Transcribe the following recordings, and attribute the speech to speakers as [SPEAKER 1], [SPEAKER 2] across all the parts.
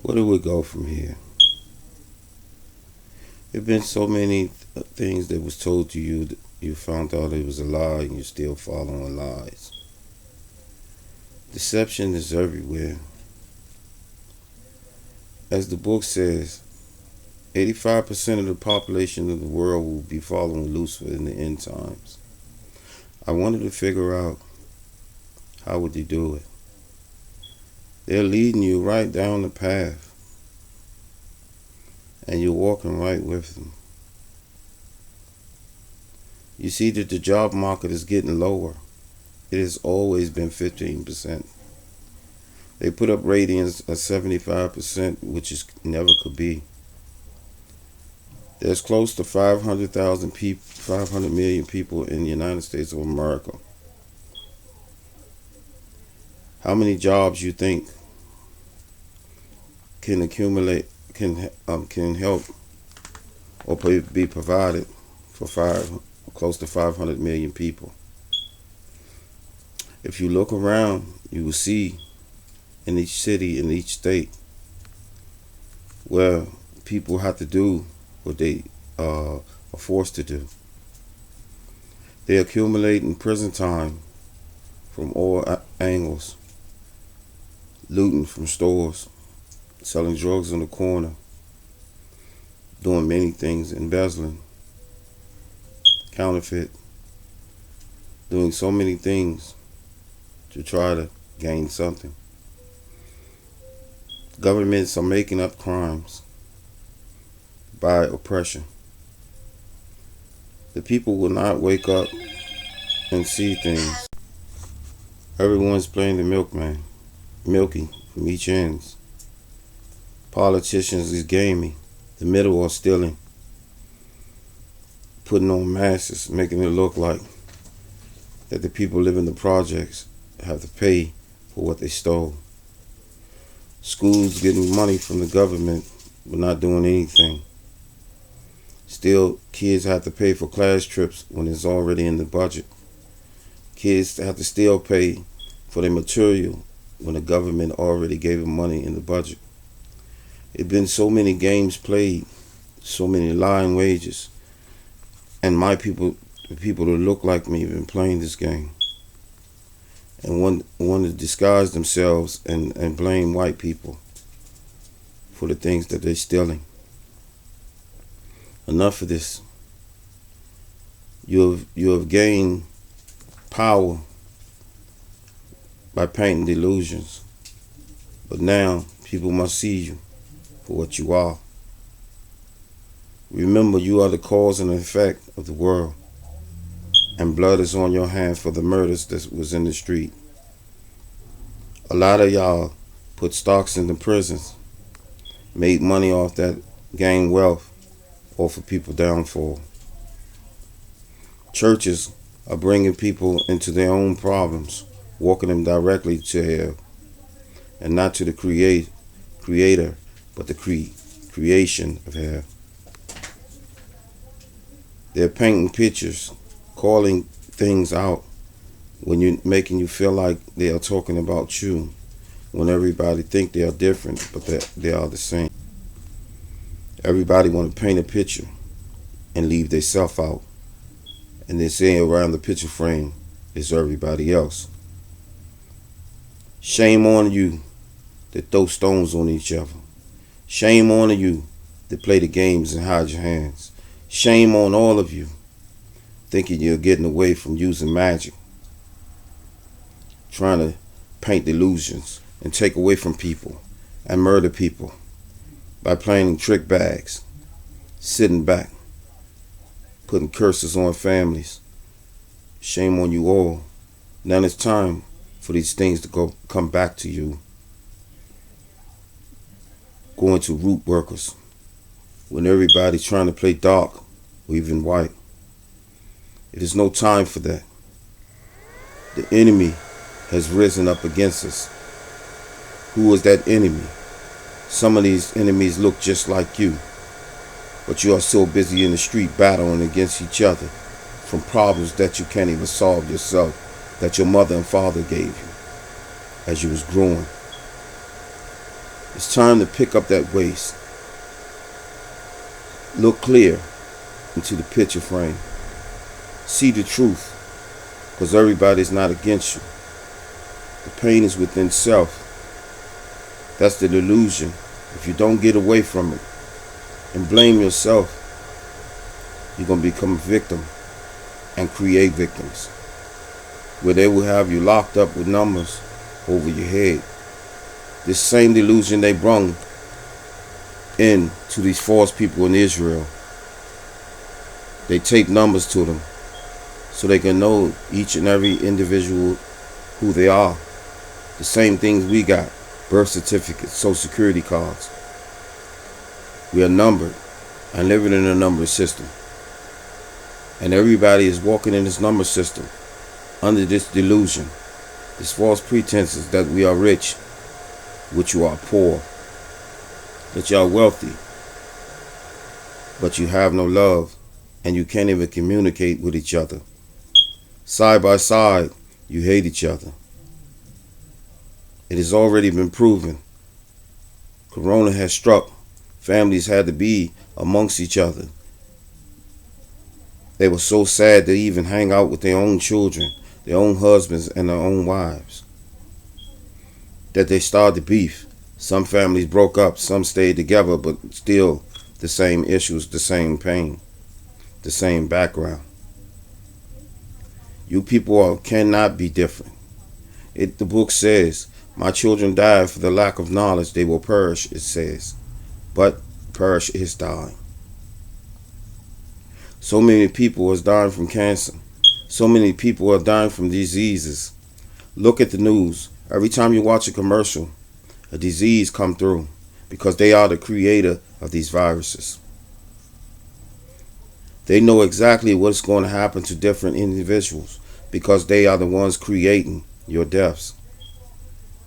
[SPEAKER 1] Where do we go from here? There have been so many things that was told to you that you found out it was a lie and you're still following lies. Deception is everywhere. As the book says, 85% of the population of the world will be following Lucifer in the end times. I wanted to figure out how would they do it. They're leading you right down the path and you're walking right with them. You see that the job market is getting lower. It has always been 15%. They put up ratings of 75%, which is never could be. There's close to 500,000 people, 500 million people in the United States of America. How many jobs you think can accumulate, can help or be provided for close to 500 million people? If you look around, you will see in each city, in each state, where people have to do what they are forced to do. They accumulate in prison time from all angles, looting from stores, selling drugs on the corner, doing many things, embezzling, counterfeit, doing so many things to try to gain something. Governments are making up crimes by oppression. The people will not wake up and see things. Everyone's playing the milkman, milking from each end. Politicians is gaming. The middle are stealing, putting on masks, making it look like that the people living in the projects have to pay for what they stole. Schools getting money from the government but not doing anything. Still, kids have to pay for class trips when it's already in the budget. Kids have to still pay for their material when the government already gave them money in the budget. It's been so many games played, so many lying wages, and my people, the people that look like me, have been playing this game and want to disguise themselves and blame white people for the things that they're stealing. Enough of this. You have gained power by painting delusions, but now people must see you for what you are. Remember, you are the cause and effect of the world, and blood is on your hands for the murders that was in the street. A lot of y'all put stocks in the prisons, made money off that, gained wealth off of people's downfall. Churches are bringing people into their own problems, walking them directly to hell, and not to the creator, but the creation of hell. They're painting pictures, calling things out when you're making you feel like they are talking about you, when everybody think they are different, but they are the same. Everybody want to paint a picture and leave their self out, and they say around the picture frame is everybody else. Shame on you that throw stones on each other. Shame on you that play the games and hide your hands. Shame on all of you thinking you're getting away from using magic, trying to paint delusions and take away from people and murder people by playing trick bags, sitting back, putting curses on families. Shame on you all. Now it's time for these things to come back to you. Going to root workers when everybody's trying to play dark or even white. It is no time for that. The enemy has risen up against us. Who is that enemy? Some of these enemies look just like you, but you are so busy in the street battling against each other from problems that you can't even solve yourself, that your mother and father gave you as you was growing. It's time to pick up that waste. Look clear into the picture frame. See the truth, because everybody's not against you. The pain is within self. That's the delusion. If you don't get away from it and blame yourself, you're going to become a victim and create victims, where they will have you locked up with numbers over your head. This same delusion they brung in to these false people in Israel. They tape numbers to them so they can know each and every individual who they are. The same things we got: birth certificates, social security cards. We are numbered and living in a number system. And everybody is walking in this number system under this delusion, this false pretenses that we are rich, which you are poor, that you are wealthy, but you have no love and you can't even communicate with each other. Side by side, you hate each other. It has already been proven. Corona has struck. Families had to be amongst each other. They were so sad to even hang out with their own children, their own husbands, and their own wives, that they started beef. Some families broke up, some stayed together, but still the same issues, the same pain, the same background. You people cannot be different. The book says, my children died for the lack of knowledge. They will perish, it says. But perish is dying. So many people are dying from cancer. So many people are dying from diseases. Look at the news. Every time you watch a commercial, a disease come through, because they are the creator of these viruses. They know exactly what's going to happen to different individuals because they are the ones creating your deaths.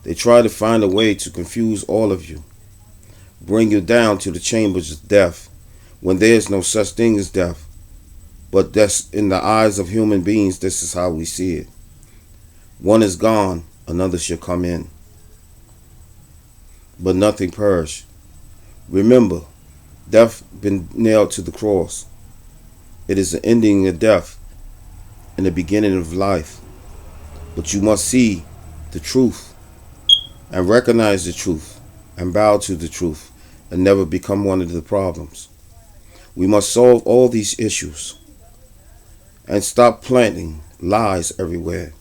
[SPEAKER 1] They try to find a way to confuse all of you, bring you down to the chambers of death, when there is no such thing as death. But that's in the eyes of human beings, this is how we see it. One is gone, another shall come in. But nothing perish. Remember, death been nailed to the cross. It is the ending of death and the beginning of life. But you must see the truth and recognize the truth and bow to the truth and never become one of the problems. We must solve all these issues and stop planting lies everywhere.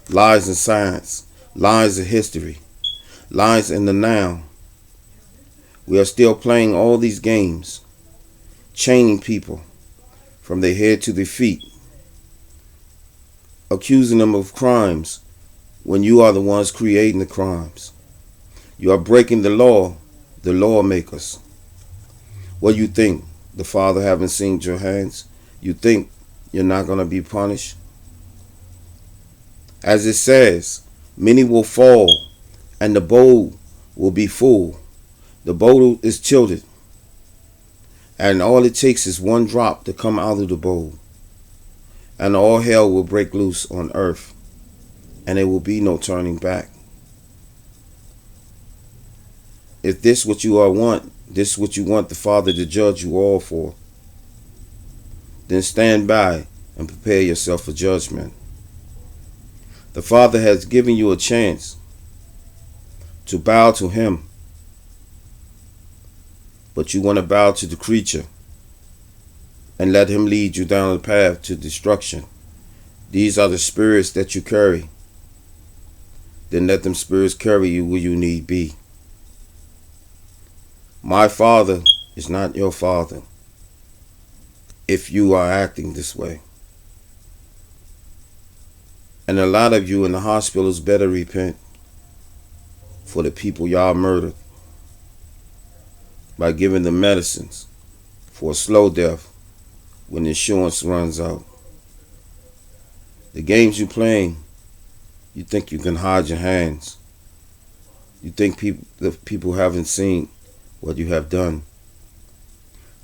[SPEAKER 1] Lies in science, lies in history, lies in the now. We are still playing all these games, chaining people from their head to their feet, accusing them of crimes when you are the ones creating the crimes. You are breaking the lawmakers. What do you think? The Father haven't seen your hands? You think you're not going to be punished? As it says, many will fall and the bowl will be full. The bowl is tilted, and all it takes is one drop to come out of the bowl, and all hell will break loose on earth, and there will be no turning back. If this what you all want, this what you want the Father to judge you all for, then stand by and prepare yourself for judgment. The Father has given you a chance to bow to Him, but you want to bow to the creature and let him lead you down the path to destruction. These are the spirits that you carry. Then let them spirits carry you where you need be. My Father is not your Father if you are acting this way. And a lot of you in the hospitals better repent for the people y'all murdered by giving them medicines for a slow death when insurance runs out. The games you playing, you think you can hide your hands. You think the people haven't seen what you have done.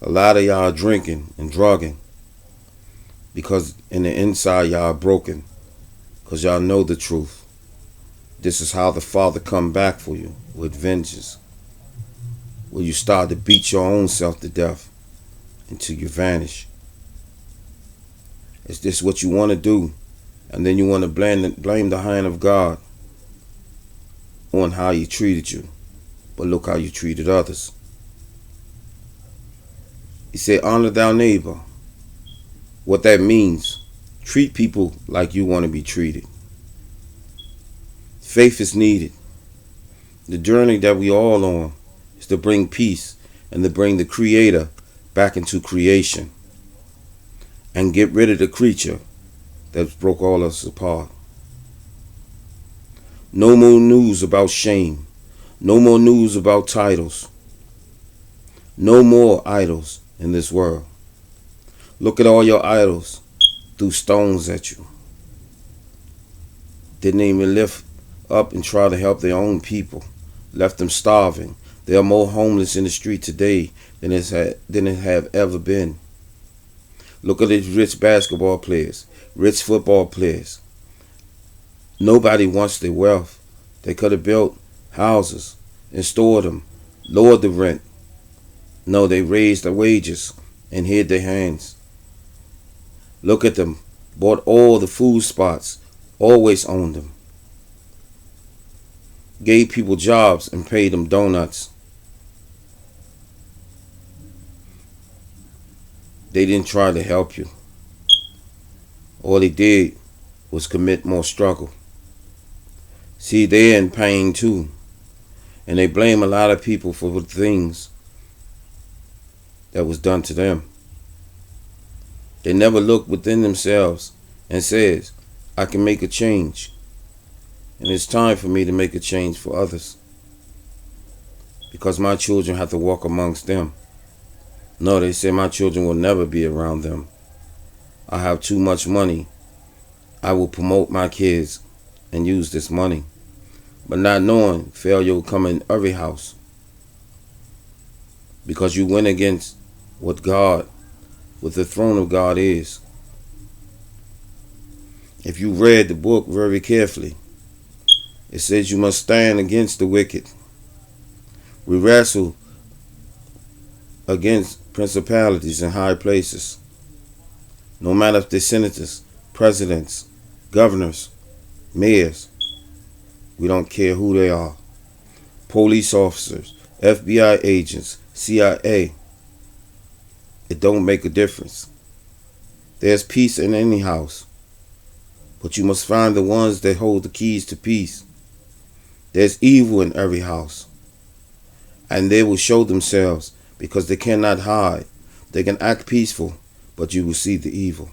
[SPEAKER 1] A lot of y'all are drinking and drugging because in the inside y'all are broken, because y'all know the truth. This is how the Father come back for you, with vengeance. where you start to beat your own self to death until you vanish. Is this what you want to do? And then you want to blame the hand of God on how He treated you. But look how you treated others. He said, honor thy neighbor. What that means, treat people like you want to be treated. Faith is needed. The journey that we all on is to bring peace and to bring the Creator back into creation and get rid of the creature that broke all of us apart. No more news about shame. No more news about titles. No more idols in this world. Look at all your idols threw stones at you. Didn't even lift up and try to help their own people. Left them starving. There are more homeless in the street today than it have ever been. Look at these rich basketball players, rich football players. Nobody wants their wealth. They could have built houses and stored them, lowered the rent. No, they raised the wages and hid their hands. Look at them, bought all the food spots, always owned them. Gave people jobs and paid them donuts. They didn't try to help you. All they did was commit more struggle. See, they're in pain too. And they blame a lot of people for the things that was done to them. They never look within themselves and says, I can make a change. And it's time for me to make a change for others. Because my children have to walk amongst them. No, they say my children will never be around them. I have too much money. I will promote my kids and use this money. But not knowing failure will come in every house. Because you went against what the throne of God is. If you read the book very carefully, it says you must stand against the wicked. We wrestle against principalities in high places. No matter if they're senators, presidents, governors, mayors, we don't care who they are. Police officers, FBI agents, CIA. It don't make a difference. There's peace in any house, but you must find the ones that hold the keys to peace. There's evil in every house, and they will show themselves because they cannot hide. They can act peaceful, but you will see the evil.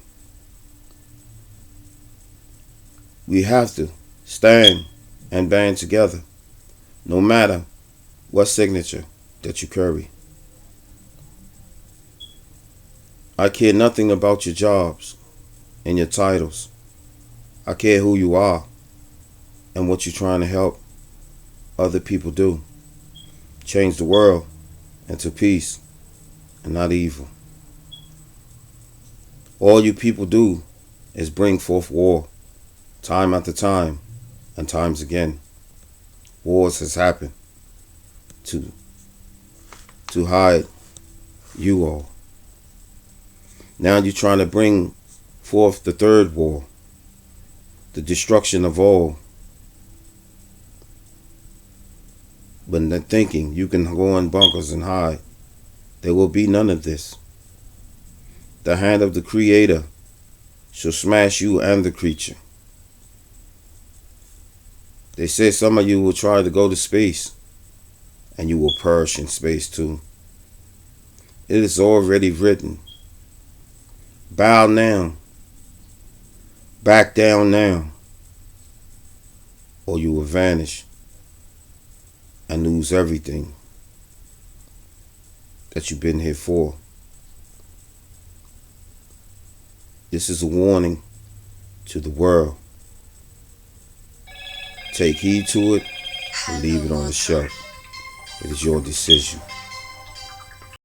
[SPEAKER 1] We have to stand and band together, no matter what signature that you carry. I care nothing about your jobs and your titles. I care who you are and what you're trying to help other people do. Change the world into peace and not evil. All you people do is bring forth war, time after time and times again. Wars has happened to hide you all. Now you're trying to bring forth the third war, the destruction of all. But they're thinking you can go in bunkers and hide. There will be none of this. The hand of the Creator shall smash you and the creature. They say some of you will try to go to space, and you will perish in space too. It is already written. Bow now. Back down now. Or you will vanish and lose everything that you've been here for. This is a warning to the world. Take heed to it and leave it on the shelf. It is your decision.